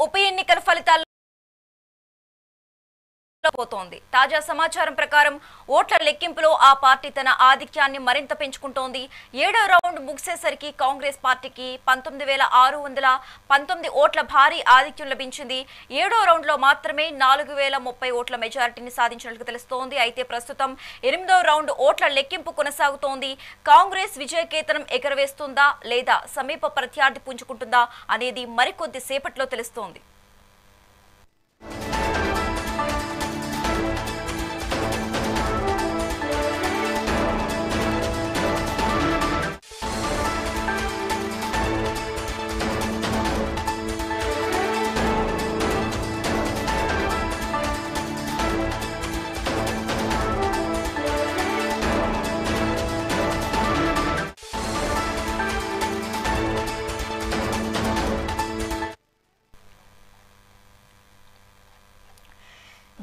ఉప ఎన్నికల ఫలితాల్లో పోతోంది. తాజా సమాచారం ప్రకారం ఓట్ల లెక్కింపులో ఆ పార్టీ తన ఆధిక్యాన్ని మరింత పెంచుకుంటోంది. 7వ రౌండ్ ముగిసేసరికి కాంగ్రెస్ పార్టీకి 19,619 ఓట్ల భారీ ఆధిక్యం లభించింది. 7వ రౌండ్ లో మాత్రమే 4,030 ఓట్ల మెజారిటీని సాధించినట్లు తెలుస్తోంది. అయితే ప్రస్తుతం 8వ రౌండ్ ఓట్ల లెక్కింపు కొనసాగుతోంది. కాంగ్రెస్ విజయకేతనం ఎగరవేస్తుందా లేదా సమీప ప్రత్యర్థి పుంజుకుంటుందా అనేది మరికొద్ది సేపట్లో తెలుస్తోంది.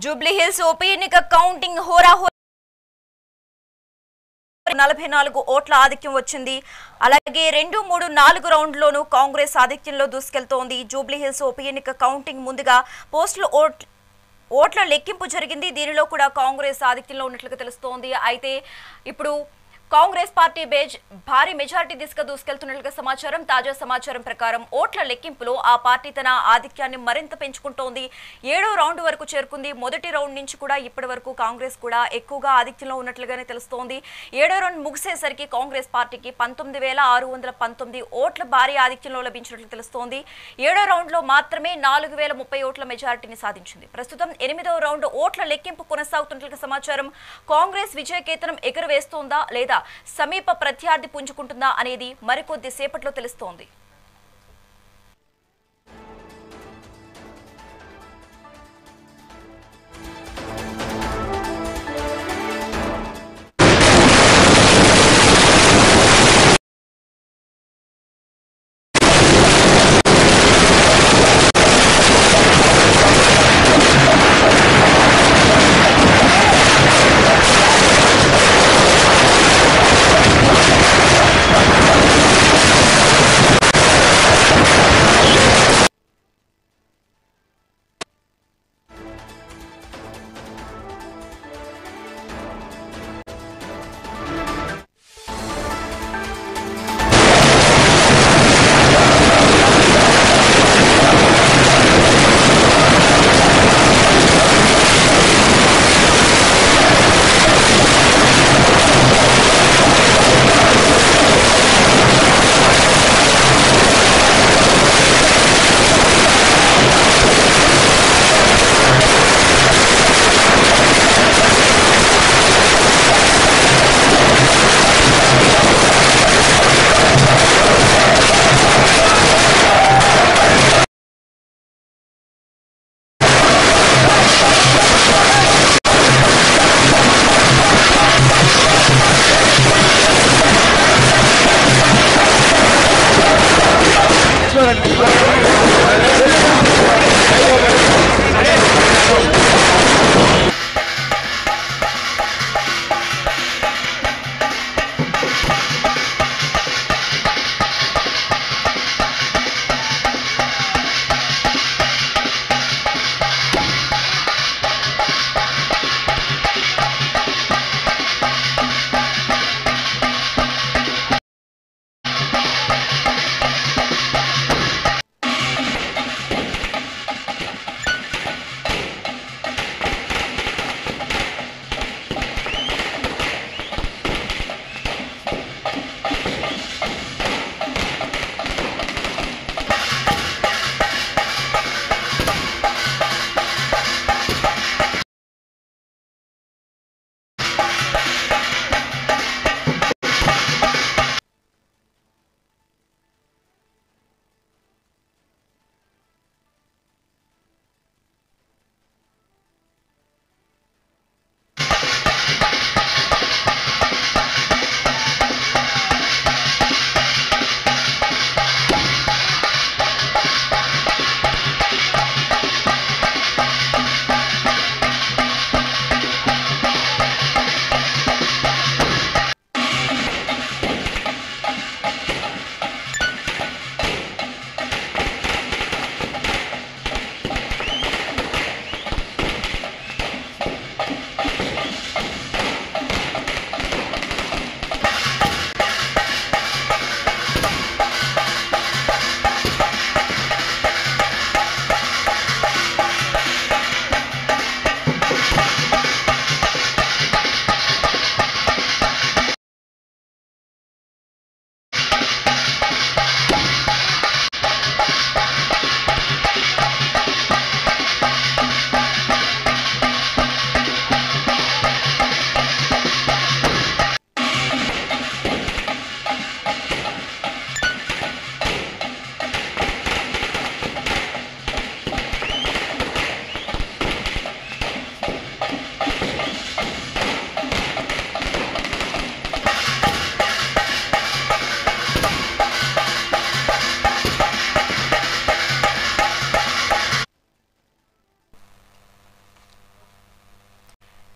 జూబ్లీహిల్స్ ఉప ఎన్నిక కౌంటింగ్ హోరాహోరీ 44 ఓట్ల ఆధిక్యం వచ్చింది. అలాగే 2, 3, 4 రౌండ్లోనూ కాంగ్రెస్ ఆధిక్యంలో దూసుకెళ్తోంది. జూబ్లీహిల్స్ ఉప ఎన్నిక కౌంటింగ్ ముందుగా పోస్టులు ఓట్ల లెక్కింపు జరిగింది. దీనిలో కూడా కాంగ్రెస్ ఆధిక్యంలో ఉన్నట్లుగా తెలుస్తోంది. అయితే ఇప్పుడు కాంగ్రెస్ పార్టీ భారీ మెజారిటీ దిశగా దూసుకెళ్తున్నట్లుగా సమాచారం. తాజా సమాచారం ప్రకారం ఓట్ల లెక్కింపులో ఆ పార్టీ తన ఆధిక్యాన్ని మరింత పెంచుకుంటోంది. 7వ రౌండ్ వరకు చేరుకుంది. మొదటి రౌండ్ నుంచి కూడా ఇప్పటి వరకు కాంగ్రెస్ కూడా ఎక్కువగా ఆధిక్యంలో ఉన్నట్లుగానే తెలుస్తోంది. 7వ రౌండ్ ముగిసేసరికి కాంగ్రెస్ పార్టీకి 19,619 ఓట్ల భారీ ఆధిక్యంలో లభించినట్లు తెలుస్తోంది. 7వ రౌండ్ లో మాత్రమే 4,030 ఓట్ల మెజారిటీని సాధించింది. ప్రస్తుతం 8వ రౌండ్ ఓట్ల లెక్కింపు కొనసాగుతున్నట్లుగా సమాచారం. కాంగ్రెస్ విజయకేతనం ఎగురవేస్తోందా లేదా సమీప ప్రత్యర్థి పుంజుకుంటుందా అనేది మరికొద్ది సేపట్లో తెలుస్తోంది.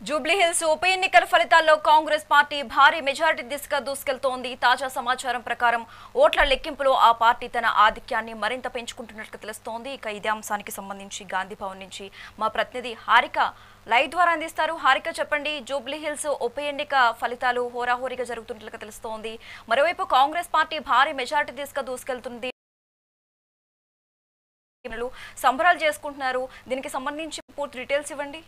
జూబ్లీహిల్స్ ఉప ఎన్నికల ఫలితాల్లో కాంగ్రెస్ పార్టీ భారీ మెజారిటీ దిశగా దూసుకెళ్తోంది. తాజా సమాచారం ప్రకారం ఓట్ల లెక్కింపులో ఆ పార్టీ తన ఆధిక్యాన్ని మరింత పెంచుకుంటున్నట్లు తెలుస్తోంది. ఇక ఇదే అంశానికి సంబంధించి గాంధీ భవన్ నుంచి మా ప్రతినిధి హారిక లైవ్ ద్వారా అందిస్తారు. హారిక, చెప్పండి, జూబ్లీహిల్స్ ఉప ఎన్నిక ఫలితాలు హోరాహోరీగా జరుగుతున్నట్లుగా తెలుస్తోంది. మరోవైపు కాంగ్రెస్ పార్టీ భారీ మెజారిటీ దిశగా దూసుకెళ్తుంది, సంబరాలు చేసుకుంటున్నారు. దీనికి సంబంధించి పూర్తి డీటెయిల్స్ ఇవ్వండి.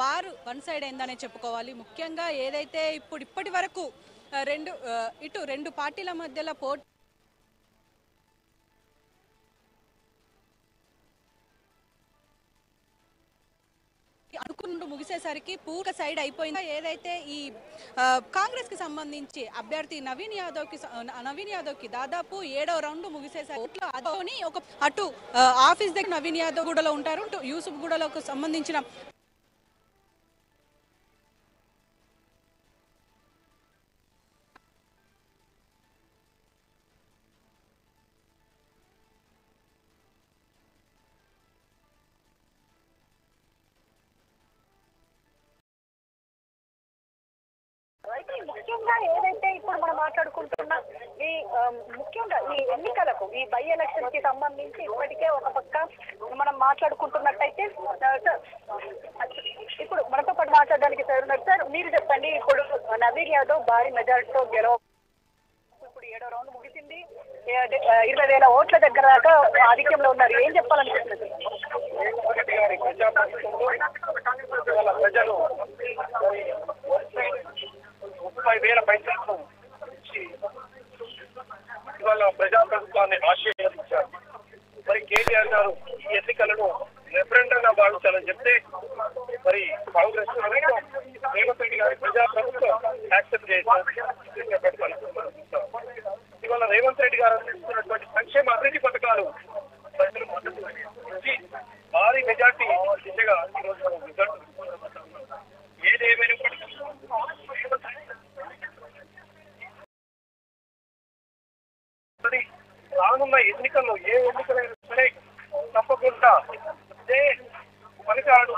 వారు వన్ సైడ్ అయిందనే చెప్పుకోవాలి. ముఖ్యంగా ఏదైతే ఇప్పటి వరకు రెండు పార్టీల మధ్యలో పోటీ అనుకుంటూ ముగిసేసరికి పూర్తి సైడ్ అయిపోయింది. ఏదైతే ఈ కాంగ్రెస్ కి సంబంధించి అభ్యర్థి నవీన్ యాదవ్ కి దాదాపు 7వ రౌండ్ ముగిసేసరికి అదోని ఒక అటు ఆఫీస్ దగ్గర నవీన్ యాదవ్ గూడలో ఉంటారు, యూసుఫ్ గూడలోకి సంబంధించిన అయితే ముఖ్యంగా ఏదైతే ఇప్పుడు మనం మాట్లాడుకుంటున్న ఈ ముఖ్యంగా ఈ ఎన్నికలకు ఈ బై ఎలక్షన్ కి సంబంధించి ఇప్పటికే ఒక పక్క మనం మాట్లాడుకుంటున్నట్టయితే ఇప్పుడు మనతో పాటు మాట్లాడడానికి సార్ ఉన్నారు. సార్, మీరు చెప్పండి, ఇప్పుడు నవీన్ యాదవ్ భారీ మెజారిటీతో ఇప్పుడు 7వ రౌండ్ ముగిసింది, 20,000 ఓట్ల దగ్గర దాకా ఆధిక్యంలో ఉన్నారు. ఏం చెప్పాలనుకుంటున్నారు? ప్రజలు 30,000 పైసలకు ఇవాళ ప్రజాప్రభుత్వాన్ని ఆశీర్వదించారు. మరి కేటీఆర్ గారు ఈ ఎన్నికలను రెఫరెండంగా భావించాలని చెప్తే మరి కాంగ్రెస్ ప్రభుత్వం రేవంత్ రెడ్డి గారి ప్రజాప్రభుత్వం యాక్సెప్ట్ చేశారు. ఇవాళ రేవంత్ రెడ్డి గారు అందిస్తున్నటువంటి సంక్షేమ అభివృద్ధి పథకాలు ప్రజలు మద్దతు ఇచ్చి భారీ మెజార్టీ దిశగా ఈరోజు మనం రిజల్ట్ ఏదేమైనప్పటికీ రానున్న ఎన్నికల్లో ఏ ఎన్నికలైనా సరే తప్పకుండా ఇదే పనికాడు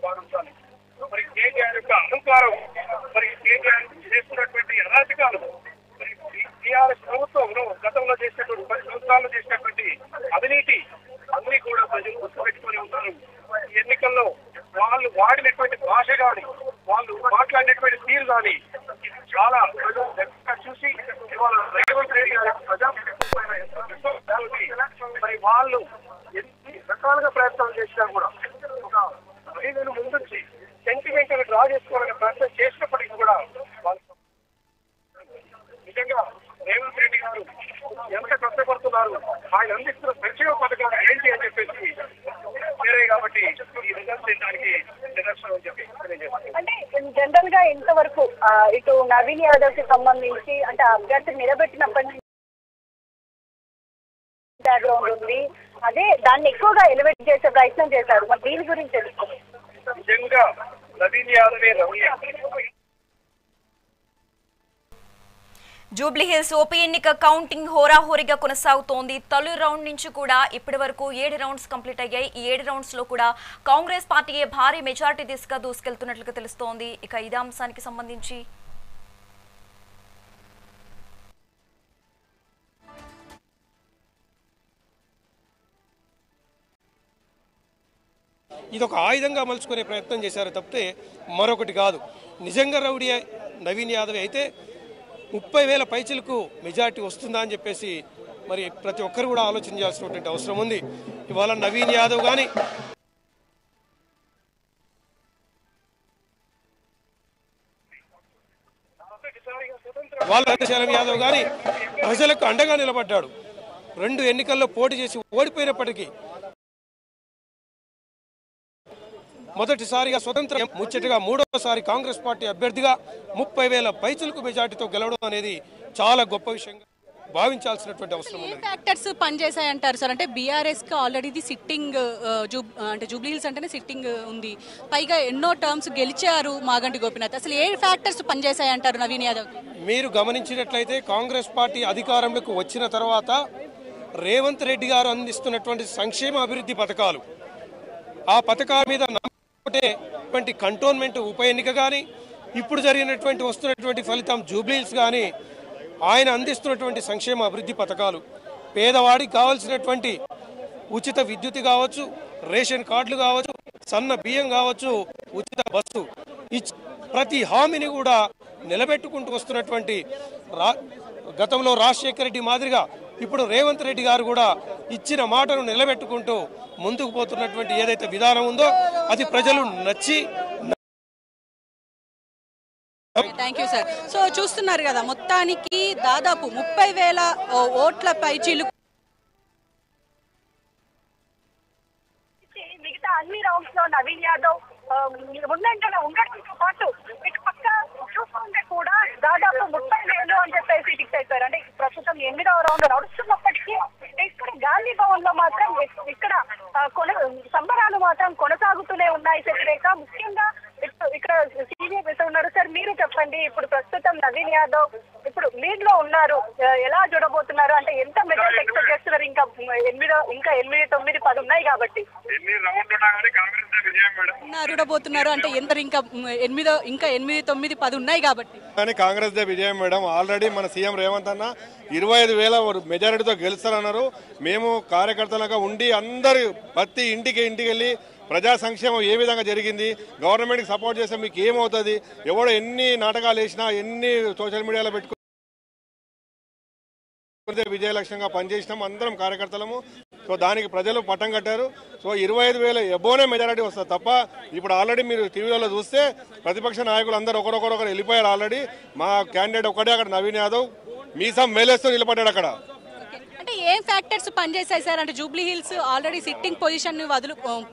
భావించాలి. మరి కేటీఆర్ యొక్క అహంకారం, మరి కేటీఆర్ చేస్తున్నటువంటి అరాచకాలు, మరి టీఆర్ఎస్ ప్రభుత్వంలో గతంలో చేసినటువంటి 10 సంవత్సరాలు చేసినటువంటి అవినీతి అన్ని కూడా ప్రజలు గుర్తుపెట్టుకుని ఉన్నారు. ఈ ఎన్నికల్లో వాళ్ళు వాడినటువంటి భాష కానీ, వాళ్ళు మాట్లాడినటువంటి తీరు కానీ చాలా ప్రజలు చూసి ఇవాళ రేవంత్ రెడ్డి గారి మరి వాళ్ళు ఎన్ని రకాలుగా ప్రయత్నాలు చేసినా కూడా ఒక 5 ముందుంచి సెంటిమెంట్ డ్రా చేసుకోవాలనే ప్రయత్నం చేసినప్పటికీ కూడా వాళ్ళు నిజంగా రేవంత్ రెడ్డి గారు ఎంత కష్టపడుతున్నారు, ఆయన అందిస్తున్న సంక్షేమ పథకాలు ఏంటి అని చెప్పేసి కాబట్టి ఈ రిజల్ట్స్ దానికి నిదర్శనం అని చెప్పి అంటే జనరల్ గా ఇంతవరకు ఇటు నవీన్ యాదవ్ కి సంబంధించి అంటే అభ్యర్థి నిలబెట్టినప్పటి నుంచి బ్యాక్గ్రౌండ్ ఉంది, అదే దాన్ని ఎక్కువగా ఎలివేట్ చేసే ప్రయత్నం చేశారు. మరి దీని గురించి తెలుసుకోండి. నిజంగా నవీన్ యాదవే జూబ్లీహిల్స్ ఉప ఎన్నిక కౌంటింగ్ హోరాహోరీగా కొనసాగుతోంది. తొలి రౌండ్ నుంచి కూడా ఇప్పటి వరకు 7 రౌండ్స్ కంప్లీట్ అయ్యాయి. ఈ 7 రౌండ్స్ లో కూడా కాంగ్రెస్ పార్టీయే భారీ మెజారిటీ దిశగా దూసుకెళ్తున్నట్లుగా తెలుస్తోంది. ఇక ఇదే అంశానికి సంబంధించి ఇదొక ఆయుధంగా మలుచుకునే ప్రయత్నం చేశారు తప్పితే మరొకటి కాదు. నిజంగా రౌడీ నవీన్ యాదవ్ అయితే 30,000 పైచిలకు మెజార్టీ వస్తుందా అని చెప్పేసి మరి ప్రతి ఒక్కరు కూడా ఆలోచించాల్సినటువంటి అవసరం ఉంది. ఇవాళ నవీన్ యాదవ్ కానీ చరణ్ యాదవ్ కానీ ప్రజలకు అండగా నిలబడ్డాడు. 2 ఎన్నికల్లో పోటీ చేసి ఓడిపోయినప్పటికీ మొదటిసారిగా స్వతంత్ర ముచ్చటగా 3వసారి కాంగ్రెస్ పార్టీ అభ్యర్థిగా 30,000 పైచిలకు మెజార్టీతో గెలవడం అనేది చాలా గొప్ప విషయంగా భావించాల్సినటువంటి అవసరం ఏ ఉన్నది. ఫ్యాక్టర్స్ పనిచేసాయి అంటారు సార్? అంటే బీఆర్ఎస్ కి ఆల్రెడీ ఇది సిట్టింగ్ అంటే జూబ్లీ హిల్స్ అంటేనే సిట్టింగ్ ఉంది, పైగా ఎన్నో టర్మ్స్ గెలిచారు మాగంటి గోపీనాథ్. అసలు ఏ ఫ్యాక్టర్స్ పనిచేసాయి అంటారు నవీన్ యాదవ్? మీరు గమనించినట్లయితే కాంగ్రెస్ పార్టీ అధికారంలోకి వచ్చిన తర్వాత రేవంత్ రెడ్డి గారు అందిస్తున్నటువంటి సంక్షేమ అభివృద్ధి పథకాలు, ఆ పథకాల మీద నమ్మకం కంటోన్మెంట్ ఉప ఎన్నిక కానీ, ఇప్పుడు జరిగినటువంటి వస్తున్నటువంటి ఫలితం జూబ్లీహిల్స్ కానీ, ఆయన అందిస్తున్నటువంటి సంక్షేమ అభివృద్ధి పథకాలు, పేదవాడికి కావాల్సినటువంటి ఉచిత విద్యుత్ కావచ్చు, రేషన్ కార్డులు కావచ్చు, సన్న బియ్యం కావచ్చు, ఉచిత బస్సు, ప్రతి హామీని కూడా నిలబెట్టుకుంటూ వస్తున్నటువంటి గతంలో రాజశేఖర రెడ్డి మాదిరిగా ఇప్పుడు రేవంత్ రెడ్డి గారు కూడా ఇచ్చిన మాటను నిలబెట్టుకుంటూ ముందుకు పోతున్నటువంటి ఏదైతే విధానం ఉందో అది ప్రజలు నచ్చి. Thank you sir. సో చూస్తున్నారు కదా, మొత్తానికి దాదాపు 30,000 ఓట్ల పైచీలు మిగతా అన్ని రౌండ్స్ లో నవీన్ యాదవ్ ముందంటలో ఉండటంతో పాటు ఇటు పక్క చూసుకుంటే కూడా దాదాపు 30,000 అని చెప్పేసి ఫిక్స్ అయిపోయారు. అంటే ప్రస్తుతం 8వ రౌండ్ నడుస్తున్నప్పటికీ ఇక్కడ గాంధీ భవన్ లో మాత్రం ఇక్కడ సంబరాలు మాత్రం కొనసాగుతూనే ఉన్నాయి. వ్యతిరేక ముఖ్యంగా ఇక్కడ సీనియర్ ఉన్నారు. సార్ మీరు చెప్పండి, ఇప్పుడు ప్రస్తుతం నవీన్ యాదవ్ ఇప్పుడు లీడ్ లో ఉన్నారు, ఎలా చూడబోతున్నారు? అంటే ఎంత మెజారిటీ ఎక్స్పెక్ట్ చేస్తున్నారు? ఇంకా 8, 9, 10 ఉన్నాయి కాబట్టి చూడబోతున్నారు. అంటే ఎంత ఇంకా 8, 9, 10 ఉన్నాయి కాబట్టి కానీ కాంగ్రెస్ దే విజయం మేడం. ఆల్రెడీ మన సీఎం రేవంత్ అన్న 25,000 మెజారిటీతో గెలుస్తారన్నారు. మేము కార్యకర్తలుగా ఉండి అందరు ప్రతి ఇంటికి వెళ్ళి ప్రజా సంక్షేమం ఏ విధంగా జరిగింది, గవర్నమెంట్కి సపోర్ట్ చేస్తే మీకు ఏమవుతుంది, ఎవడో ఎన్ని నాటకాలు వేసినా ఎన్ని సోషల్ మీడియాలో పెట్టుకుని విజయ లక్ష్యంగా పనిచేసినాం అందరం కార్యకర్తలము. సో దానికి ప్రజలు పట్టం కట్టారు. సో 25,000 ఎబోనే మెజారిటీ వస్తుంది తప్ప ఇప్పుడు ఆల్రెడీ మీరు టీవీలలో చూస్తే ప్రతిపక్ష నాయకులు అందరూ ఒకరొకరు వెళ్ళిపోయారు. ఆల్రెడీ మా క్యాండిడేట్ ఒకటే అక్కడ నవీన్ యాదవ్ మీసం మేలేస్తూ నిలబడ్డాడు అక్కడ. అంటే ఏం ఫ్యాక్టర్స్ పనిచేస్తాయి సార్? అంటే Jubilee hills already sitting position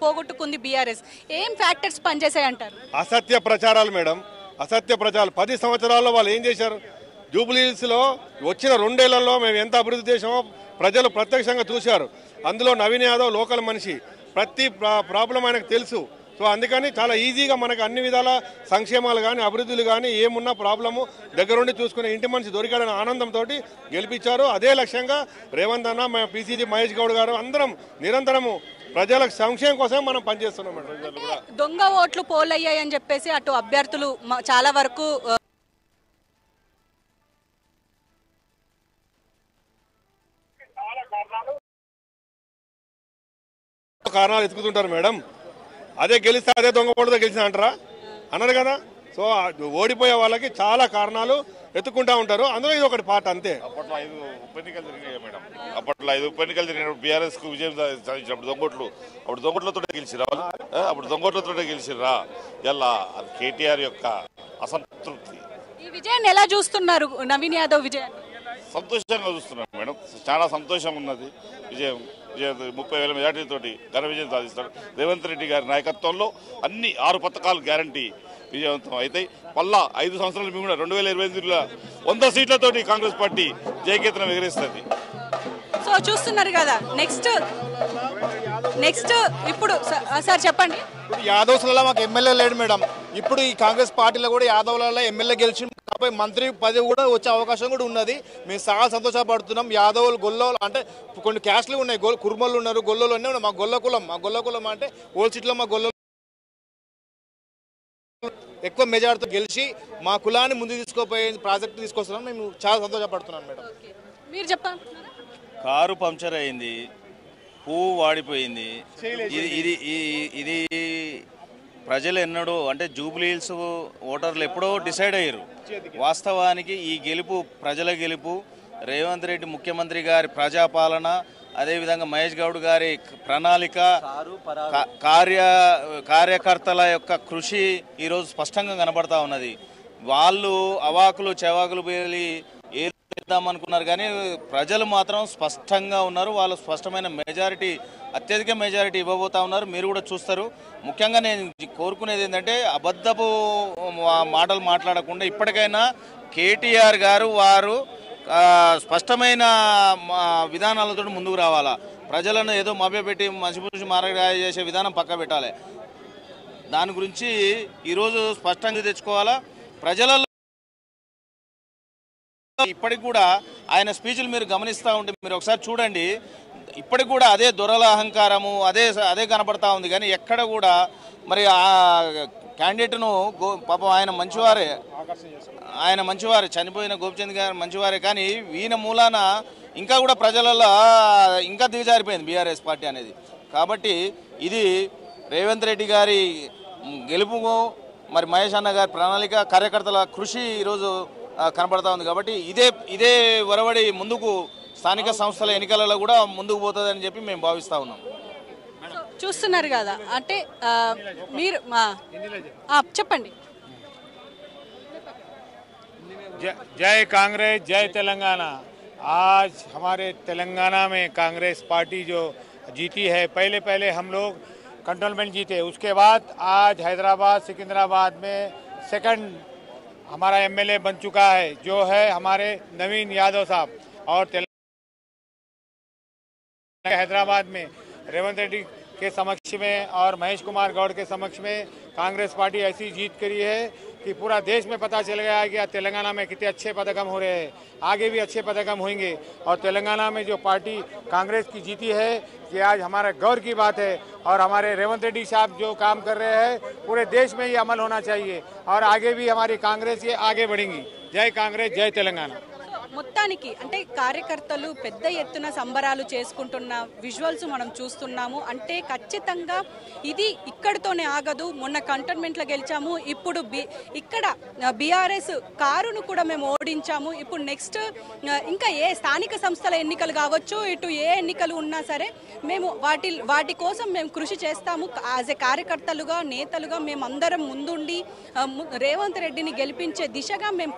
పోగొట్టుకుంది బీఆర్ఎస్, ఏం ఫ్యాక్టర్స్ పనిచేసాయి అంటారు? అసత్య ప్రచారాలు మేడం, అసత్య ప్రచారాలు. 10 సంవత్సరాల్లో వాళ్ళు ఏం చేశారు? జూబ్లీ హిల్స్ లో వచ్చిన 2 ఏళ్లలో మేము ఎంత అభివృద్ధి చేసామో ప్రజలు ప్రత్యక్షంగా చూశారు. అందులో నవీన్ యాదవ్ లోకల్ మనిషి, ప్రతి ప్రాబ్లం ఆయనకు తెలుసు. సో అందుకని చాలా ఈజీగా మనకు అన్ని విధాల సంక్షేమాలు కానీ అభివృద్ధులు కానీ ఏమున్నా ప్రాబ్లము దగ్గరుండి చూసుకునే ఇంటి మనిషి దొరికాడని ఆనందంతో గెలిపించారు. అదే లక్ష్యంగా రేవంత్ అన్న, మా పీసీజీ మహేష్ గౌడ్ గారు అందరం నిరంతరము ప్రజల సంక్షేమం కోసం మనం పనిచేస్తున్నాం. దొంగ ఓట్లు పోలయ్యాయని చెప్పేసి అటు అభ్యర్థులు చాలా వరకు కారణాలు ఎత్తుకుతుంటారు మేడం. అదే గెలిస్తే అదే దొంగ ఓటుతో గెలిచిన అంటారా? అన్నారు కదా. సో ఓడిపోయే వాళ్ళకి చాలా కారణాలు ఎత్తుకుంటా ఉంటారు, అందులో ఇది ఒకటి పాట అంతే. అప్పట్లో 5 ఉప ఎన్నికలు జరిగాయి మేడం. అప్పట్లో 5 ఉప ఎన్నికలు జరిగినప్పుడు బీఆర్ఎస్ కు విజయం సాధించినప్పుడు అప్పుడు దొంగోట్లతో గెలిచిరా, అప్పుడు దొంగోట్లతో గెలిచిర్రా. ఇలా అది కేటీఆర్ యొక్క అసంతృప్తి. ఈ విజయాన్ని ఎలా చూస్తున్నారు? నవీన్ యాదవ్ విజయాన్ని సంతోషంగా చూస్తున్నాం మేడం, చాలా సంతోషం ఉన్నది. విజయం 30,000 మెజార్టీతోటి ఘన విజయం సాధిస్తారు. రేవంత్ రెడ్డి గారి నాయకత్వంలో అన్ని 6 పథకాలు గ్యారంటీ విజయవంతం అయితే మళ్ళా 5 సంవత్సరాల మేము కూడా 2028లో 100 సీట్లతోటి కాంగ్రెస్ పార్టీ జయకేతనం ఎగరేస్తుంది. సో చూస్తున్నారు కదా. నెక్స్ట్ ఇప్పుడు సార్ చెప్పండి. ఇప్పుడు యాదవ్స్లలో మాకు ఎమ్మెల్యే లేడు మేడం. ఇప్పుడు ఈ కాంగ్రెస్ పార్టీలో కూడా యాదవ్లలో ఎమ్మెల్యే గెలిచి కాబట్టి మంత్రి పదవి కూడా వచ్చే అవకాశం కూడా ఉన్నది. మేము చాలా సంతోషపడుతున్నాం. యాదవులు గొల్లోలు అంటే కొన్ని క్యాస్ట్లు ఉన్నాయి, కుర్మలు ఉన్నారు, గొల్లోలు అన్నీ ఉన్నాయి. మా గొల్ల కులం అంటే ఓల్డ్ సిటీలో మా గొల్ల ఎక్కువ మెజార్టీతో గెలిచి మా కులాన్ని ముందు తీసుకుపోయే ప్రాజెక్టు తీసుకొస్తున్నాం. మేము చాలా సంతోషపడుతున్నాం మేడం. మీరు చెప్పండి. కారు పంక్చర్ అయింది, పువ్వు వాడిపోయింది. ఇది ప్రజలు ఎన్నడూ అంటే జూబ్లీ హిల్స్ ఓటర్లు ఎప్పుడో డిసైడ్ అయ్యారు. వాస్తవానికి ఈ గెలుపు ప్రజల గెలుపు, రేవంత్ రెడ్డి ముఖ్యమంత్రి గారి ప్రజాపాలన, అదేవిధంగా మహేష్ గౌడ్ గారి ప్రణాళిక, కార్యకర్తల యొక్క కృషి ఈరోజు స్పష్టంగా కనబడతా ఉన్నది. వాళ్ళు అవాకులు చెవాకులు పేలి అనుకున్నారు కానీ ప్రజలు మాత్రం స్పష్టంగా ఉన్నారు. వాళ్ళు స్పష్టమైన మెజారిటీ, అత్యధిక మెజారిటీ ఇవ్వబోతా ఉన్నారు. మీరు కూడా చూస్తారు. ముఖ్యంగా నేను కోరుకునేది ఏంటంటే అబద్ధపు మాటలు మాట్లాడకుండా ఇప్పటికైనా కేటీఆర్ గారు వారు స్పష్టమైన విధానాలతో ముందుకు రావాలా. ప్రజలను ఏదో మభ్యపెట్టి మసిపూసి మారగా చేసే విధానం పక్క పెట్టాలి. దాని గురించి ఈరోజు స్పష్టంగా తెచ్చుకోవాలా. ప్రజలలో ఇప్పటికి కూడా ఆయన స్పీచ్లు మీరు గమనిస్తూ ఉంటే మీరు ఒకసారి చూడండి, ఇప్పటికి కూడా అదే దొరల అహంకారము అదే కనపడతా ఉంది. కానీ ఎక్కడ కూడా మరి ఆ క్యాండిడేట్ను పాపం ఆయన మంచివారే, చనిపోయిన గోపిచంద్ గారు మంచివారే. కానీ ఈయన మూలాన ఇంకా కూడా ప్రజలలో ఇంకా దిగజారిపోయింది బీఆర్ఎస్ పార్టీ అనేది. కాబట్టి ఇది రేవంత్ రెడ్డి గారి గెలుపుకు మరి మహేష్ అన్న గారి ప్రణాళిక, కార్యకర్తల కృషి ఈరోజు కనపడతా ఉంది. కాబట్టి ఇదే వరవడి ముందుకు స్థానిక సంస్థల ఎన్నికలలో కూడా ముందుకు పోతుందని చెప్పి మేము భావిస్తూ ఉన్నాం. చూస్తున్నారు కదా, అంటే మీరు చెప్పండి. जय कांग्रेस, जय तेलंगाना। आज हमारे तेलंगाना में कांग्रेस पार्टी जो जीती है, पहले हम लोग कंटोनमेंट जीते, उसके बाद आज हैदराबाद सिकंदराबाद में सेकंड हमारा एमएलए बन चुका है, जो है हमारे नवीन यादव साहब। और हैदराबाद में रेवंत रेड्डी के समक्ष में और महेश कुमार गौड़ के समक्ष में कांग्रेस पार्टी ऐसी जीत करी है कि पूरा देश में पता चल गया है कि तेलंगाना में कितने अच्छे पदक्रम हो रहे हैं, आगे भी अच्छे पदक्रम होंगे। और तेलंगाना में जो पार्टी कांग्रेस की जीती है, ये आज हमारे गौर की बात है। और हमारे रेवंत रेड्डी साहब जो काम कर रहे हैं, पूरे देश में ये अमल होना चाहिए और आगे भी हमारी कांग्रेस ये आगे बढ़ेंगी। जय कांग्रेस, जय तेलंगाना। మొత్తానికి అంటే కార్యకర్తలు పెద్ద ఎత్తున సంబరాలు చేసుకుంటున్న విజువల్స్ మనం చూస్తున్నాము. అంటే ఖచ్చితంగా ఇది ఇక్కడితోనే ఆగదు. మొన్న కంటోన్మెంట్లో గెలిచాము, ఇప్పుడు ఇక్కడ బీఆర్ఎస్ కారును కూడా మేము ఓడించాము. ఇప్పుడు నెక్స్ట్ ఇంకా ఏ స్థానిక సంస్థల ఎన్నికలు కావచ్చు, ఇటు ఏ ఎన్నికలు ఉన్నా సరే మేము వాటి కోసం మేము కృషి చేస్తాము. యాజ్ ఏ కార్యకర్తలుగా, నేతలుగా మేము అందరం ముందుండి రేవంత్ రెడ్డిని గెలిపించే దిశగా మేము